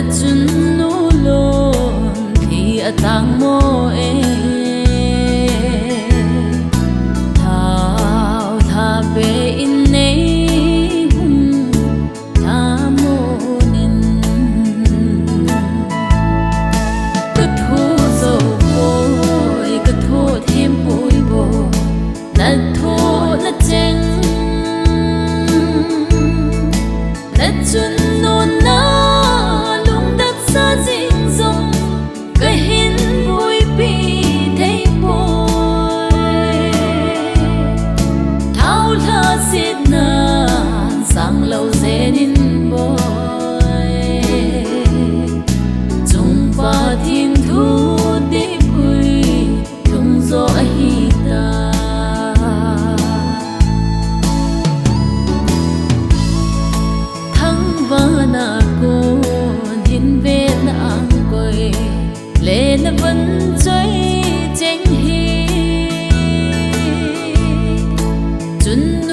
chun nu lon thì atang mo thao tha be in nei hum tha mo nin ka thu zo boy ka thu thêm bụi bồ na thu na cheng na chun nu na sang lâu zenin boy chung pa thiên thu đi bụi thung gió hi ta thăng va na cô thiên về na ang quay lệ na vẫn chơi tranh hi chun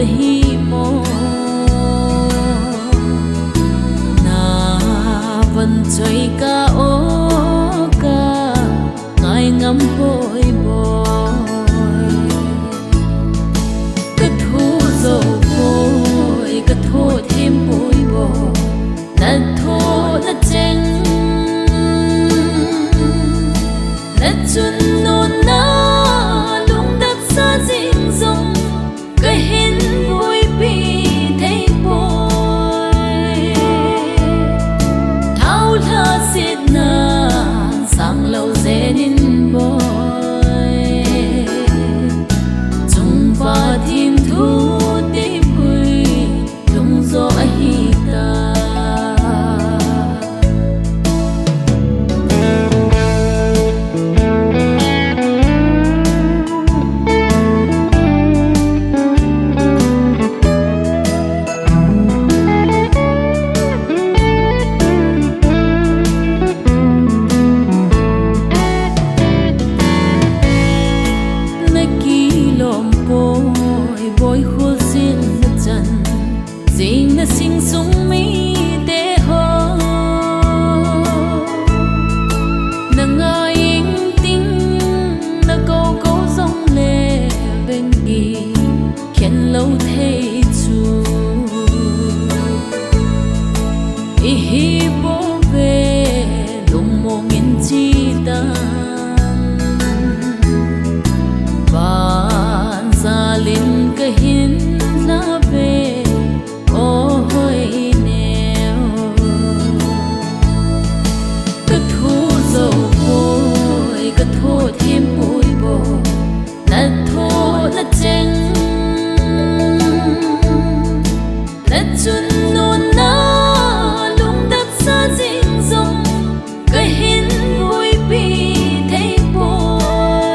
hi mo na vẫn chơi ca ô ca ngài ngắm bồi bồi cứ thu dầu bồi cứ thu thêm bụi bồ na thu na cheng na chun nu na lung đắp xa dinh dòng cái hin sang lâu zenin boy chung pa thiên thu đi bụi thung gió hi ta boy khô xin na chân ding na sing sung mi te ho na nga ying ting na câu câu dòng lệ bên đi khen lâu thế chu i hi bo về lung mo ngin chi ta van sa linh cái hin la về ô hoi neo cứ thu dầu bôi cứ thu thêm bụi bồ na thu na cheng na chun nu na lung đắp xa dinh dòng cái hin bụi bi thấy bôi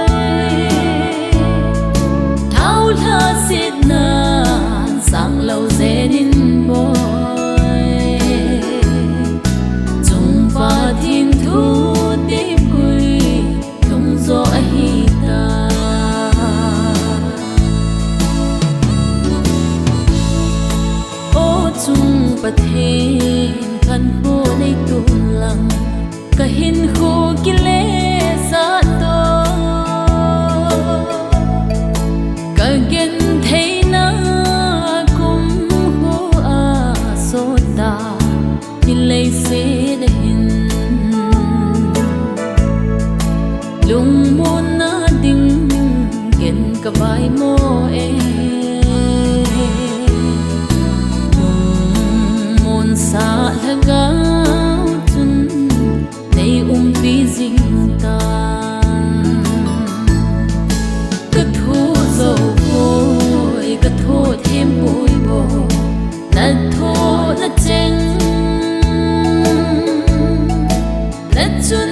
thao tha xiết na sang lâu zenin boy chung pa thiên thu đi bụi thung gió hi ta ô chung pa thiên kan khô nei tun lang ka hin khô ki le sa to ka gen thei na lay se de hin lung mo na ding gen ka vai mo mon sa laga chun nei pi jing ta ka thu zo bôi ka thu thêm bụi bồ na thu na cheng na chun